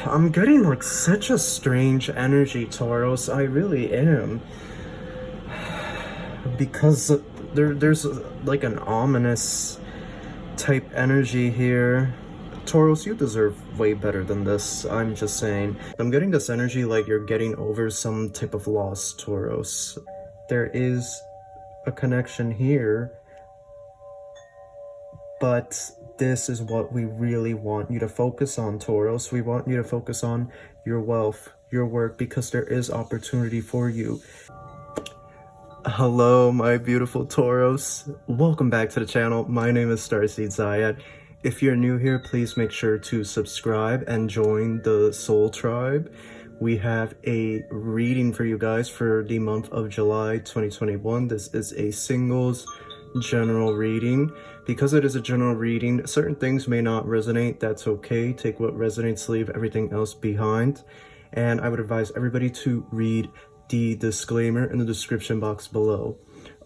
I'm getting like such a strange energy, Taurus. I really am. Because there's like an ominous type energy here. Taurus, you deserve way better than this. I'm just saying. I'm getting this energy like you're getting over some type of loss, Taurus. There is a connection here, but this is what we really want you to focus on, Taurus. We want you to focus on your wealth, your work, because there is opportunity for you. Hello, my beautiful Taurus. Welcome back to the channel. My name is Starseed. If you're new here, please make sure to subscribe and join the Soul Tribe. We have a reading for you guys for the month of July 2021. This is a singles general reading. Because it is a general reading, certain things may not resonate. That's okay. Take what resonates, leave everything else behind. And I would advise everybody to read the disclaimer in the description box below.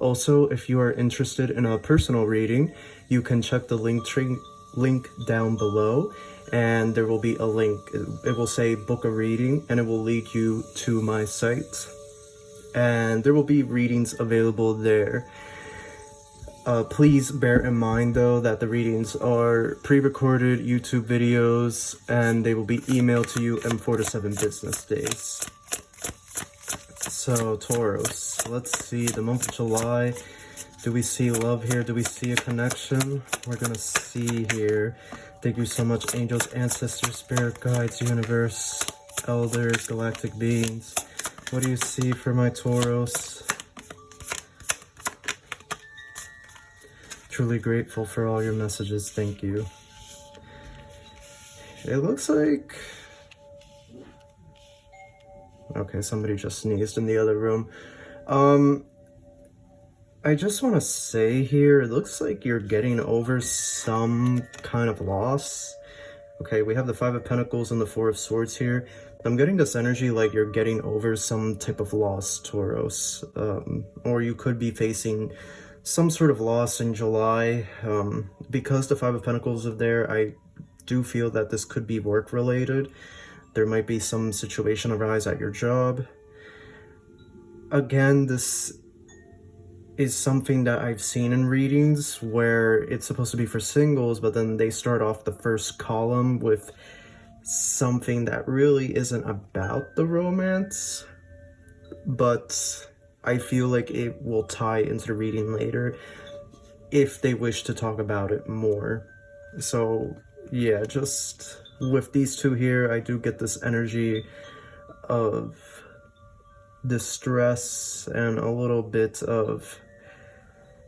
Also, if you are interested in a personal reading, you can check the link down below, and there will be a link. It will say book a reading, and it will lead you to my site, and there will be readings available there. Please bear in mind though that the readings are pre-recorded YouTube videos, and they will be emailed to you in 4 to 7 business days. So Taurus, let's see, the month of July. Do we see love here? Do we see a connection? We're gonna see here. Thank you so much, angels, ancestors, spirit guides, universe, elders, galactic beings. What do you see for my Taurus? Truly grateful for all your messages. Thank you. It looks like... Okay, somebody just sneezed in the other room. I just want to say here, it looks like you're getting over some kind of loss. Okay, we have the 5 of Pentacles and the 4 of Swords here. I'm getting this energy like you're getting over some type of loss, Taurus. Or you could be facing some sort of loss in July. Because the 5 of Pentacles is there, I do feel that this could be work-related. There might be some situation arise at your job. Again, this is something that I've seen in readings where it's supposed to be for singles, but then they start off the first column with something that really isn't about the romance, but I feel like it will tie into the reading later if they wish to talk about it more. So yeah, just with these two here, I do get this energy of distress and a little bit of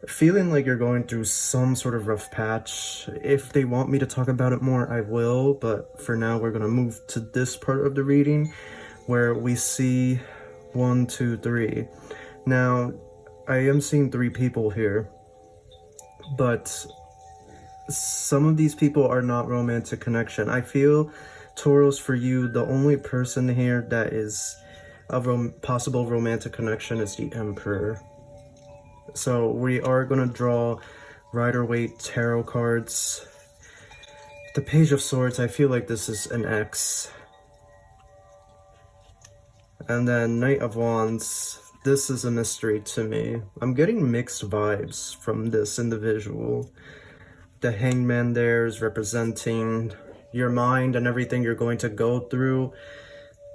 feeling like you're going through some sort of rough patch. If they want me to talk about it more, I will, but for now we're going to move to this part of the reading where we see 1, 2, 3. Now, I am seeing 3 people here, but some of these people are not romantic connection. I feel, Taurus, for you, the only person here that is a possible romantic connection is the Emperor. So we are going to draw Rider-Waite tarot cards. The Page of Swords, I feel like this is an ex. And then Knight of Wands, this is a mystery to me. I'm getting mixed vibes from this individual. The Hangman there is representing your mind and everything you're going to go through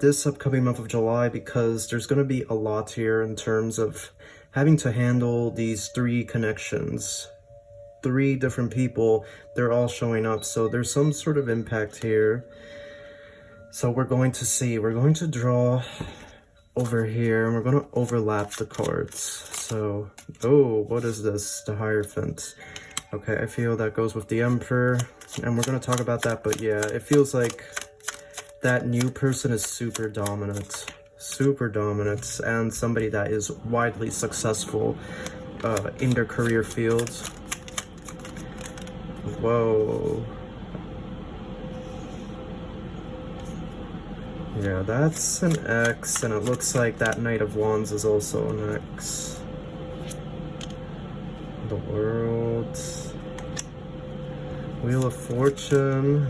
this upcoming month of July, because there's going to be a lot here in terms of having to handle these 3 connections. 3 different people, they're all showing up, so there's some sort of impact here. So we're going to see, we're going to draw over here, and we're going to overlap the cards. So, oh, what is this? The Hierophant. Okay, I feel that goes with the Emperor, and we're going to talk about that, but yeah, it feels like that new person is super dominant, and somebody that is widely successful in their career fields. Whoa. Yeah, that's an X, and it looks like that Knight of Wands is also an X. The World. Wheel of Fortune.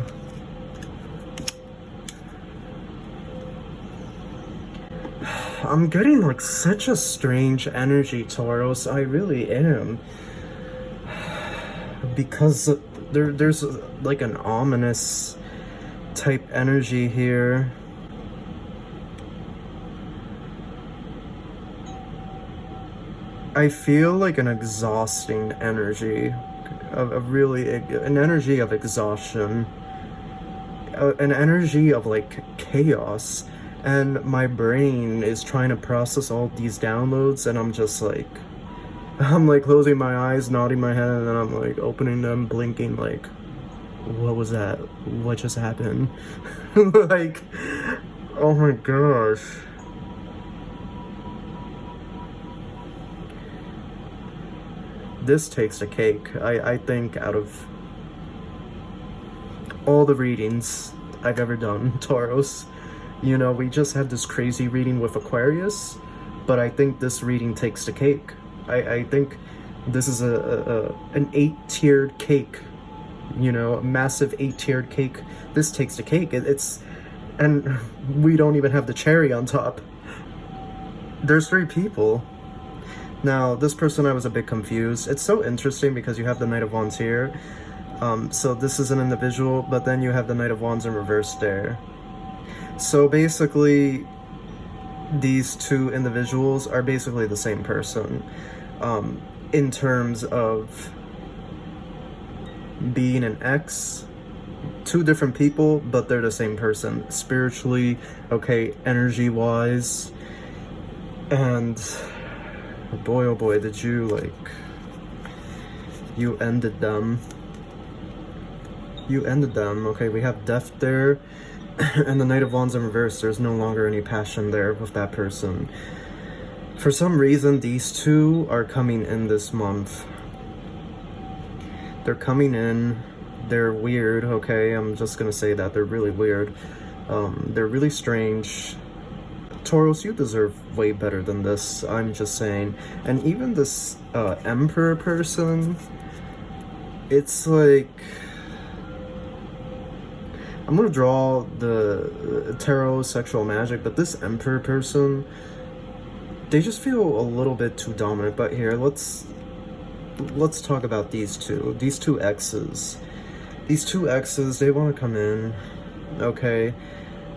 I'm getting like such a strange energy, Taurus. I really am. Because there's like an ominous type energy here. I feel like an exhausting energy, an energy of exhaustion, an energy of like chaos, and my brain is trying to process all these downloads, and I'm like closing my eyes, nodding my head, and then I'm like opening them, blinking, like, what was that? What just happened? Like, oh my gosh. This takes the cake. I think out of all the readings I've ever done, Taurus, you know, we just had this crazy reading with Aquarius, but I think this reading takes the cake. I think this is an 8-tiered cake, you know, a massive 8-tiered cake. This takes the cake. And we don't even have the cherry on top. There's 3 people. Now, this person, I was a bit confused. It's so interesting because you have the Knight of Wands here. So this is an individual, but then you have the Knight of Wands in reverse there. So basically, these 2 individuals are basically the same person. In terms of being an ex, 2 different people, but they're the same person. Spiritually, okay, energy-wise, and... boy, oh boy, did you, like, you ended them. You ended them. Okay, we have death there, and the Knight of Wands in reverse. There's no longer any passion there with that person. For some reason, these 2 are coming in this month. They're coming in. They're weird, okay? I'm just gonna say that. They're really weird. They're really strange. Taurus, you deserve way better than this, I'm just saying. And even this Emperor person, it's like... I'm gonna draw the tarot sexual magic, but this Emperor person, they just feel a little bit too dominant. But here, let's talk about these 2. These 2 exes. These 2 exes, they want to come in, okay?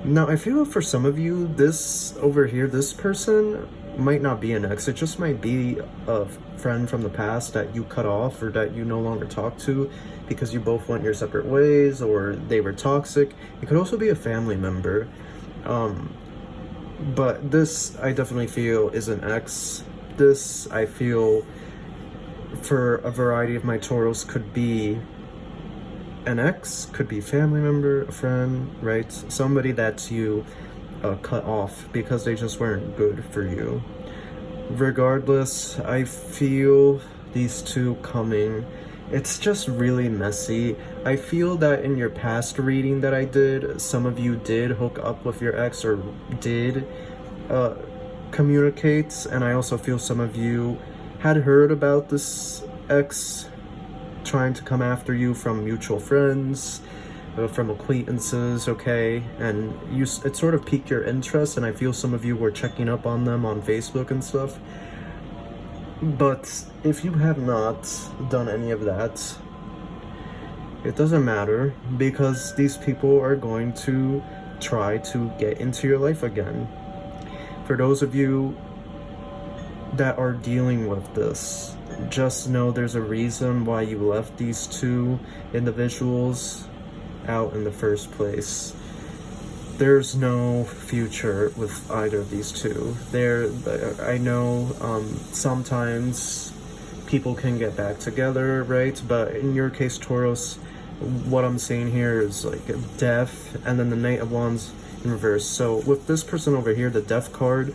Now, I feel for some of you, this over here, this person might not be an ex. It just might be a friend from the past that you cut off or that you no longer talk to because you both went your separate ways or they were toxic. It could also be a family member. But this, I definitely feel, is an ex. This, I feel, for a variety of my Taurus, could be an ex, could be family member, a friend, right? Somebody that you cut off because they just weren't good for you. Regardless, I feel these 2 coming. It's just really messy. I feel that in your past reading that I did, some of you did hook up with your ex or did communicate, and I also feel some of you had heard about this ex trying to come after you from mutual friends, from acquaintances, okay? And it sort of piqued your interest, and I feel some of you were checking up on them on Facebook and stuff. But if you have not done any of that, it doesn't matter, because these people are going to try to get into your life again. For those of you that are dealing with this, just know there's a reason why you left these 2 individuals out in the first place. There's no future with either of these 2. I know sometimes people can get back together, right? But in your case, Taurus, what I'm seeing here is like death and then the Knight of Wands in reverse. So with this person over here, the death card,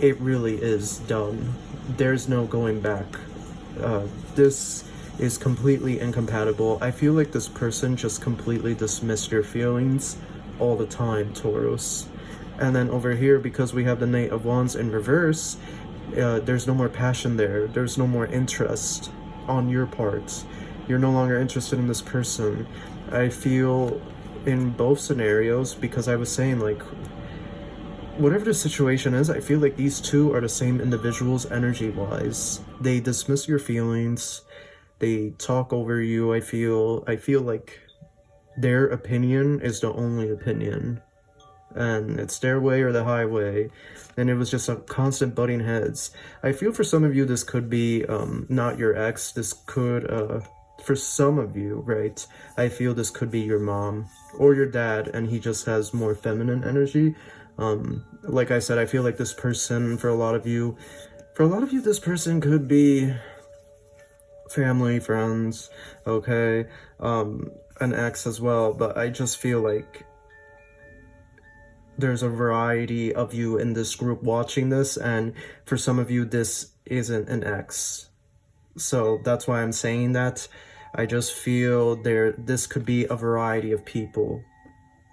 it really is done. There's no going back. This is completely incompatible. I feel like this person just completely dismissed your feelings all the time, Taurus. And then over here, because we have the Knight of Wands in reverse, there's no more passion there. There's no more interest on your part. You're no longer interested in this person. I feel in both scenarios, because I was saying, like, whatever the situation is, I feel like these two are the same individuals energy-wise. They dismiss your feelings. They talk over you. I feel like their opinion is the only opinion. And it's their way or the highway. And it was just a constant butting heads. I feel for some of you, this could be not your ex. This could, for some of you, right? I feel this could be your mom or your dad, and he just has more feminine energy. Like I said, I feel like this person, for a lot of you, this person could be family, friends, okay, an ex as well. But I just feel like there's a variety of you in this group watching this, and for some of you, this isn't an ex. So that's why I'm saying that. I just feel this could be a variety of people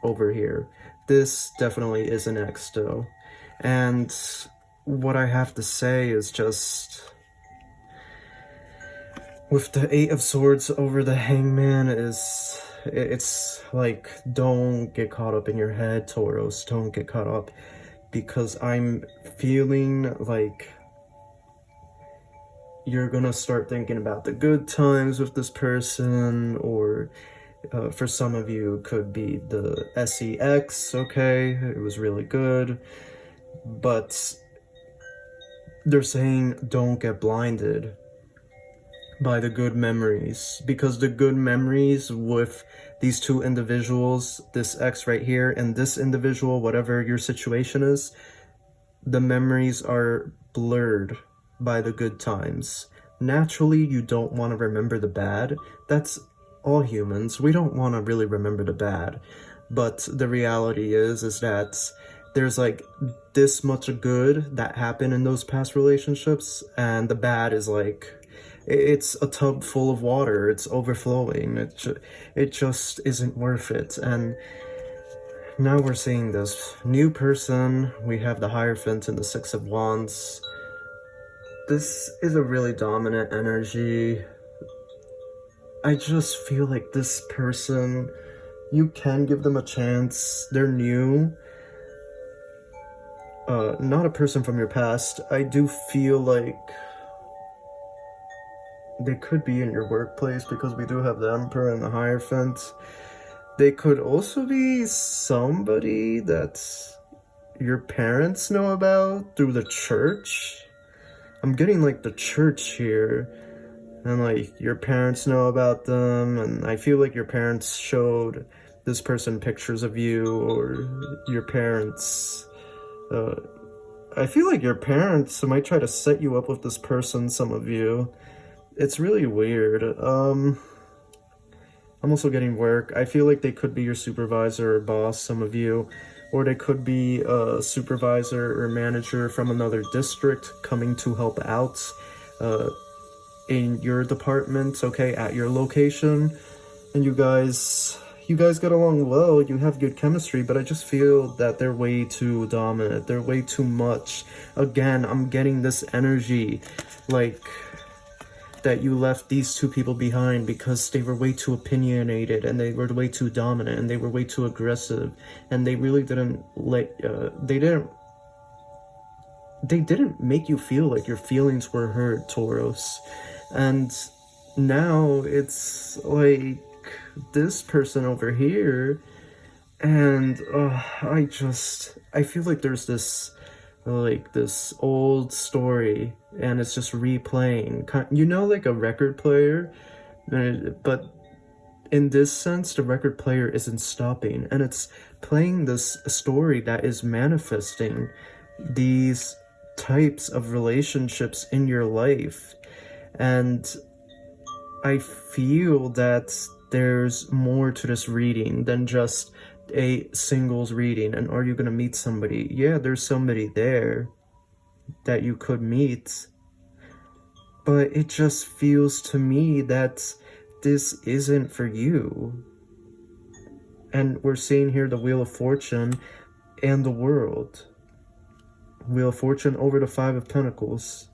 over here. This definitely is an ex though. And what I have to say is just, with the Eight of Swords over the Hangman, it's like, don't get caught up in your head, Taurus. Don't get caught up, because I'm feeling like you're gonna start thinking about the good times with this person, or for some of you, could be the SEX, okay? It was really good. But they're saying don't get blinded by the good memories, because the good memories with these two individuals, this ex right here and this individual, whatever your situation is, the memories are blurred by the good times. Naturally, you don't want to remember the bad. That's all humans. We don't want to really remember the bad. But the reality is that there's like this much good that happened in those past relationships, and the bad is like, it's a tub full of water. It's overflowing. It just isn't worth it. And now we're seeing this new person. We have the Hierophant and the Six of Wands. This is a really dominant energy. I just feel like this person, you can give them a chance. They're new. Not a person from your past. I do feel like they could be in your workplace, because we do have the Emperor and the Hierophant. They could also be somebody that your parents know about through the church. I'm getting like the church here, and like your parents know about them, and I feel like your parents showed this person pictures of you, or your parents, I feel like your parents might try to set you up with this person, some of you. It's really weird. I'm also getting work. I feel like they could be your supervisor or boss, some of you, or they could be a supervisor or manager from another district coming to help out in your department, okay, at your location. And you guys get along well, you have good chemistry, but I just feel that they're way too dominant. They're way too much. Again, I'm getting this energy like that you left these two people behind because they were way too opinionated, and they were way too dominant, and they were way too aggressive, and they really didn't they didn't make you feel like your feelings were hurt, Taurus. And now it's like this person over here, and I feel like there's this old story, and it's just replaying, you know, like a record player, but in this sense the record player isn't stopping, and it's playing this story that is manifesting these types of relationships in your life. And I feel that there's more to this reading than just a singles reading. And are you gonna meet somebody? Yeah, there's somebody there that you could meet, but it just feels to me that this isn't for you. And we're seeing here the Wheel of Fortune and the World. Wheel of Fortune over the Five of Pentacles.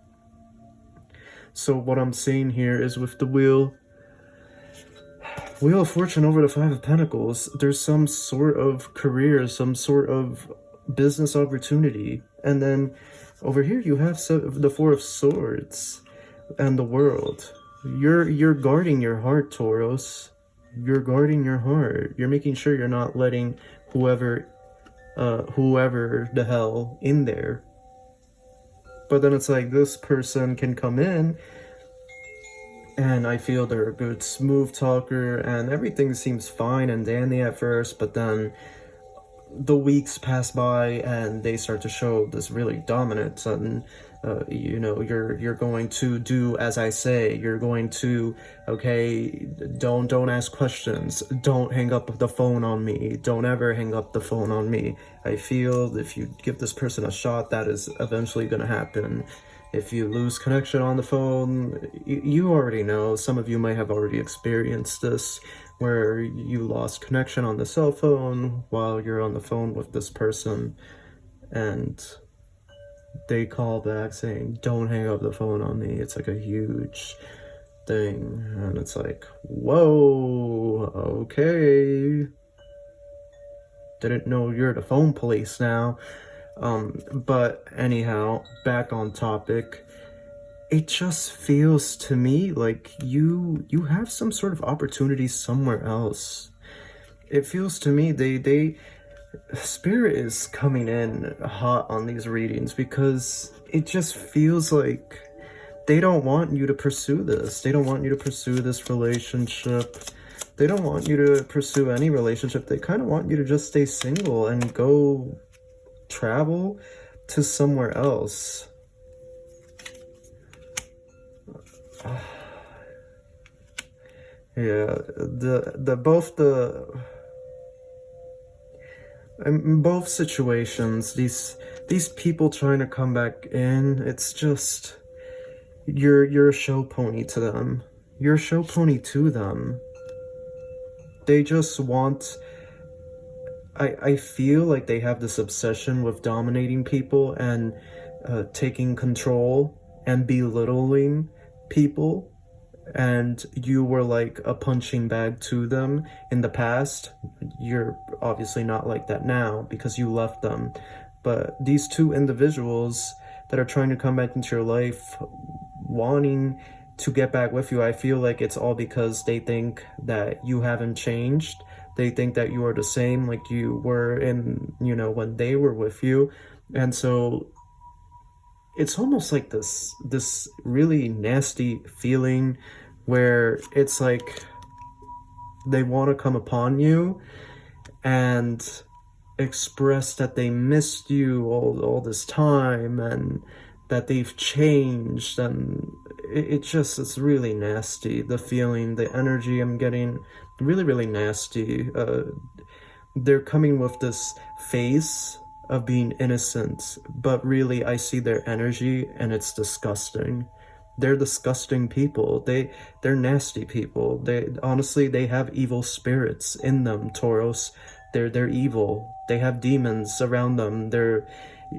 So what I'm seeing here is with the Wheel of Fortune over the Five of Pentacles, there's some sort of career, some sort of business opportunity. And then over here you have the Four of Swords and the World. You're guarding your heart, Taurus. You're guarding your heart. You're making sure you're not letting whoever the hell in there. But then it's like, this person can come in, and I feel they're a good smooth talker, and everything seems fine and dandy at first, but then the weeks pass by and they start to show this really dominance, and you know, you're going to do as I say. You're going to, okay, don't ask questions, don't hang up the phone on me, don't ever hang up the phone on me. I feel if you give this person a shot, that is eventually going to happen. If you lose connection on the phone, you already know, some of you might have already experienced this, where you lost connection on the cell phone while you're on the phone with this person, and they call back saying, don't hang up the phone on me. It's like a huge thing, and it's like, whoa, okay, didn't know you're the phone police now. But anyhow, back on topic, it just feels to me like you have some sort of opportunity somewhere else. It feels to me Spirit is coming in hot on these readings, because it just feels like they don't want you to pursue this. They don't want you to pursue this relationship. They don't want you to pursue any relationship. They kind of want you to just stay single and go travel to somewhere else. Yeah, in both situations, these people trying to come back in, it's just, you're a show pony to them. You're a show pony to them. They just want, I feel like they have this obsession with dominating people and taking control and belittling people, and you were like a punching bag to them in the past. You're obviously not like that now because you left them, but these two individuals that are trying to come back into your life, wanting to get back with you, I feel like it's all because they think that you haven't changed. They think that you are the same like you were in, you know, when they were with you. And so it's almost like this really nasty feeling where it's like they want to come upon you and express that they missed you all this time, and that they've changed, and it's really nasty. The feeling, the energy I'm getting, really nasty. They're coming with this face of being innocent, but really I see their energy and it's disgusting. They're disgusting people. They're nasty people. They honestly, they have evil spirits in them, Taurus. They're evil. They have demons around them. They're,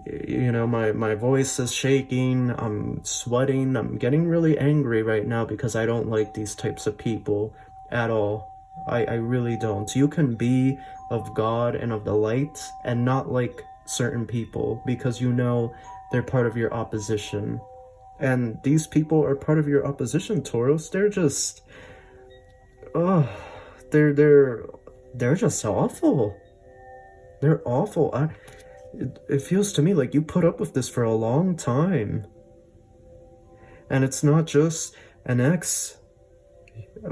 you know, my voice is shaking, I'm sweating, I'm getting really angry right now because I don't like these types of people at all. I really don't. You can be of God and of the light and not like certain people, because you know they're part of your opposition. And these people are part of your opposition, Taurus. They're just, they're just awful. They're awful. It feels to me like you put up with this for a long time. And it's not just an ex.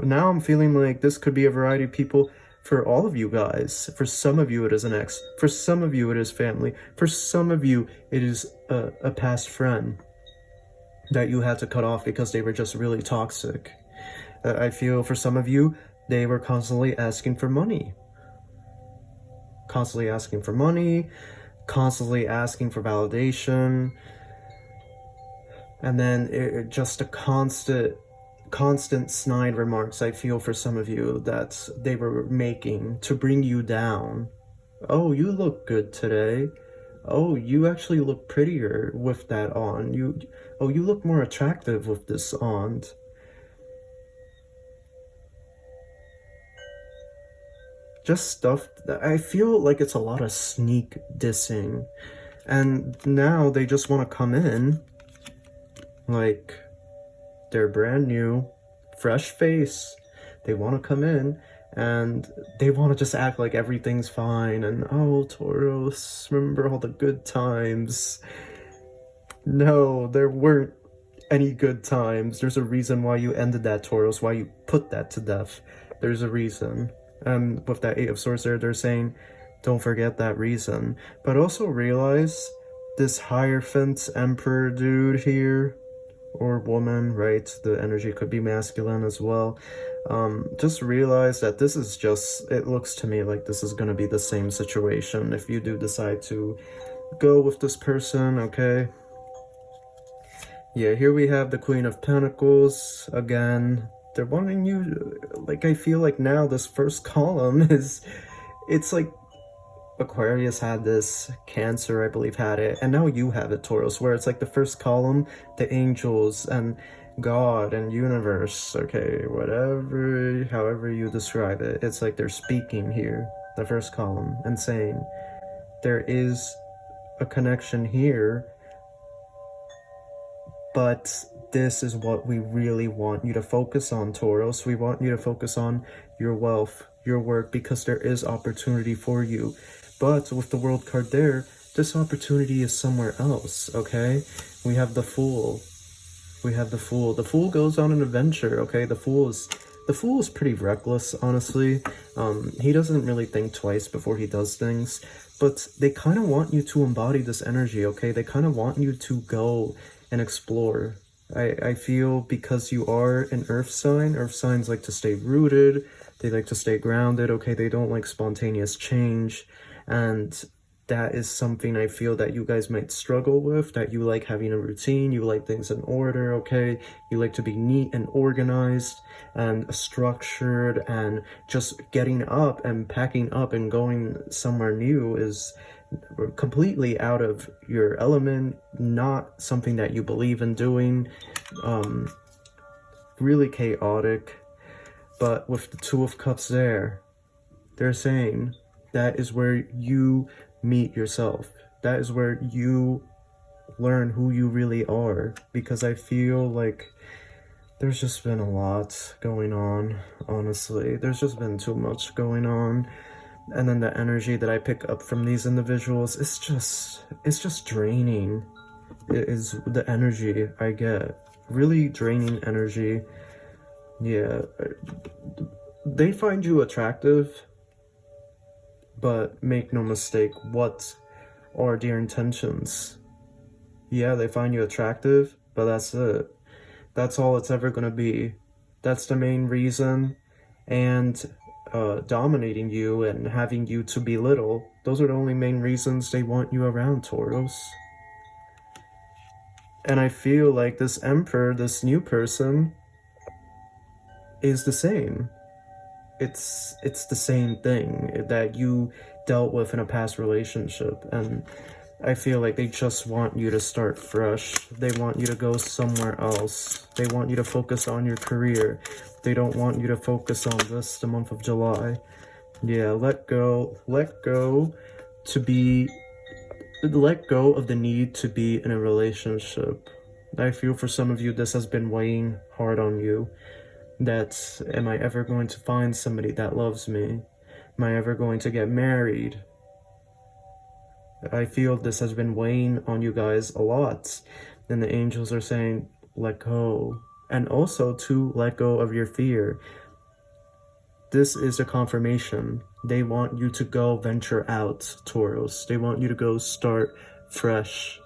Now I'm feeling like this could be a variety of people for all of you guys. For some of you it is an ex. For some of you it is family. For some of you it is a past friend that you had to cut off because they were just really toxic. I feel for some of you, they were constantly asking for money. Constantly asking for money, constantly asking for validation, and then just a constant snide remarks, I feel, for some of you, that they were making to bring you down. Oh, you look good today. Oh, you actually look prettier with that on. You look more attractive with this on. just stuff that I feel like it's a lot of sneak dissing. And now they just want to come in like they're brand new, fresh face. They want to come in and they want to just act like everything's fine and, oh, Taurus, remember all the good times. No, there weren't any good times. There's a reason why you ended that, Taurus, why you put that to death. There's a reason. And with that 8 of Swords there, they're saying, don't forget that reason. But also realize this Hierophant Emperor dude here, or woman, right? The energy could be masculine as well. Just realize that this is just, it looks to me like this is going to be the same situation if you do decide to go with this person, okay? Yeah, here we have the Queen of Pentacles again. They're wanting you, like, I feel like now this first column is, it's like Aquarius had this, Cancer, I believe, had it, and now you have it, Taurus, where it's like the first column, the angels and God and universe, okay, whatever, however you describe it, it's like they're speaking here, the first column, and saying there is a connection here, but this is what we really want you to focus on, Taurus. We want you to focus on your wealth, your work, because there is opportunity for you. But with the World card there, this opportunity is somewhere else, okay? We have the Fool. We have the Fool. The Fool goes on an adventure, okay? The Fool is pretty reckless, honestly. He doesn't really think twice before he does things. But they kind of want you to embody this energy, okay? They kind of want you to go and explore. I feel because you are an earth sign, earth signs like to stay rooted, they like to stay grounded, okay? They don't like spontaneous change, and that is something I feel that you guys might struggle with, that you like having a routine, you like things in order, okay? You like to be neat and organized and structured, and just getting up and packing up and going somewhere new is completely out of your element, not something that you believe in doing, really chaotic. But with the Two of Cups there, they're saying that is where you meet yourself. That is where you learn who you really are, because I feel like there's just been a lot going on, honestly. There's just been too much going on. And then the energy that I pick up from these individuals, it's just draining. It is the energy I get. Really draining energy. Yeah. They find you attractive, but make no mistake, what are their intentions? Yeah, they find you attractive, but that's it. That's all it's ever gonna be. That's the main reason. And dominating you and having you to belittle, those are the only main reasons they want you around, Taurus. And I feel like this Emperor, this new person, is the same. It's the same thing that you dealt with in a past relationship, and I feel like they just want you to start fresh. They want you to go somewhere else. They want you to focus on your career. They don't want you to focus on this, the month of July. Yeah, let go of the need to be in a relationship. I feel for some of you this has been weighing hard on you. That, am I ever going to find somebody that loves me? Am I ever going to get married? I feel this has been weighing on you guys a lot. And the angels are saying, let go. And also to let go of your fear. This is a confirmation. They want you to go venture out, Taurus. They want you to go start fresh.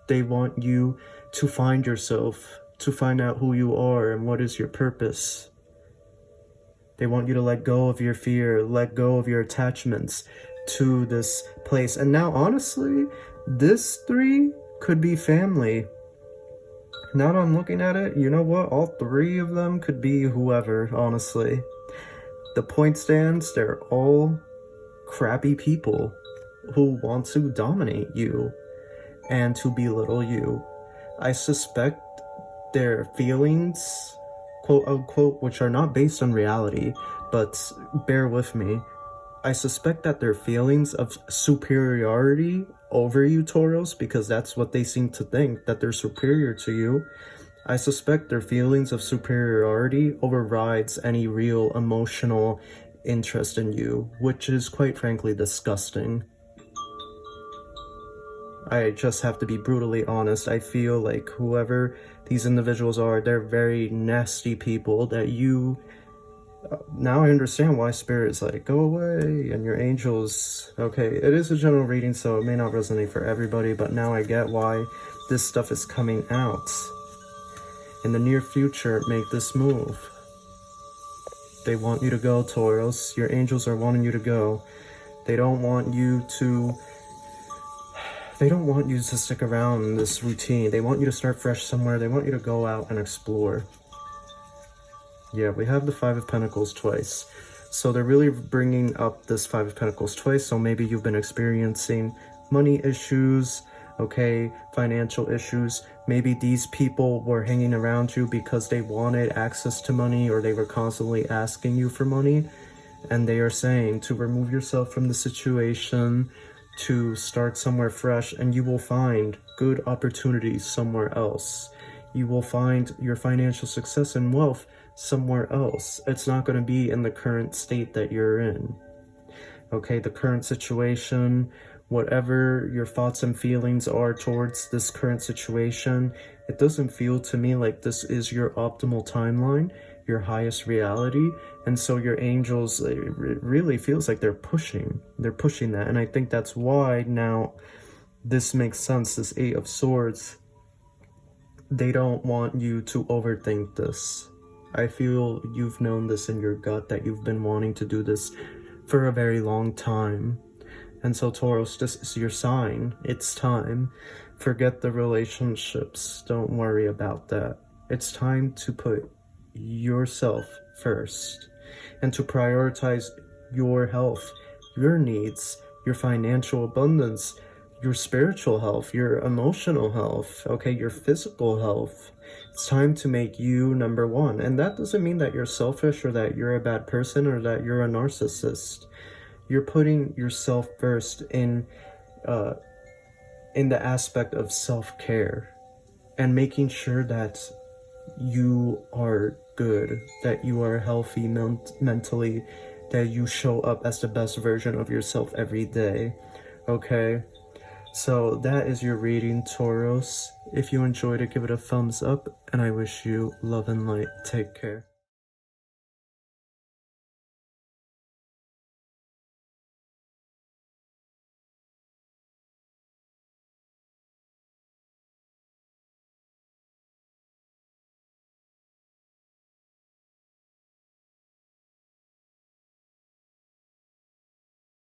They want you to find yourself, to find out who you are and what is your purpose. They want you to let go of your fear, let go of your attachments to this place. And now, honestly, this 3 could be family. Now that I'm looking at it, you know what? All 3 of them could be whoever, honestly. The point stands, they're all crappy people who want to dominate you and to belittle you. I suspect their feelings, quote unquote, which are not based on reality, but bear with me. I suspect that their feelings of superiority over you, Taurus, because that's what they seem to think, that they're superior to you. I suspect their feelings of superiority overrides any real emotional interest in you, which is quite frankly disgusting. I just have to be brutally honest. I feel like whoever these individuals are, they're very nasty people that you... Now I understand why Spirit's like, go away, and your angels... Okay, it is a general reading, so it may not resonate for everybody, but now I get why this stuff is coming out. In the near future, make this move. They want you to go, Taurus. Your angels are wanting you to go. They don't want you to... They don't want you to stick around in this routine. They want you to start fresh somewhere. They want you to go out and explore. Yeah, we have the Five of Pentacles twice. So they're really bringing up this Five of Pentacles twice. So maybe you've been experiencing money issues, okay, financial issues. Maybe these people were hanging around you because they wanted access to money, or they were constantly asking you for money. And they are saying to remove yourself from the situation, to start somewhere fresh, and you will find good opportunities somewhere else. You will find your financial success and wealth somewhere else. It's not going to be in the current state that you're in. Okay, the current situation, whatever your thoughts and feelings are towards this current situation, it doesn't feel to me like this is your optimal timeline, your highest reality. And so your angels, it really feels like they're pushing that. And I think that's why now this makes sense, this Eight of Swords. They don't want you to overthink this. I feel you've known this in your gut, that you've been wanting to do this for a very long time. And so Taurus, this is your sign. It's time. Forget the relationships. Don't worry about that. It's time to put yourself first and to prioritize your health, your needs, your financial abundance, your spiritual health, your emotional health, okay, your physical health. It's time to make you number one. And that doesn't mean that you're selfish or that you're a bad person or that you're a narcissist. You're putting yourself first in the aspect of self-care and making sure that you are good, that you are healthy mentally, that you show up as the best version of yourself every day, okay? So that is your reading, Taurus. If you enjoyed it, give it a thumbs up, and I wish you love and light. Take care.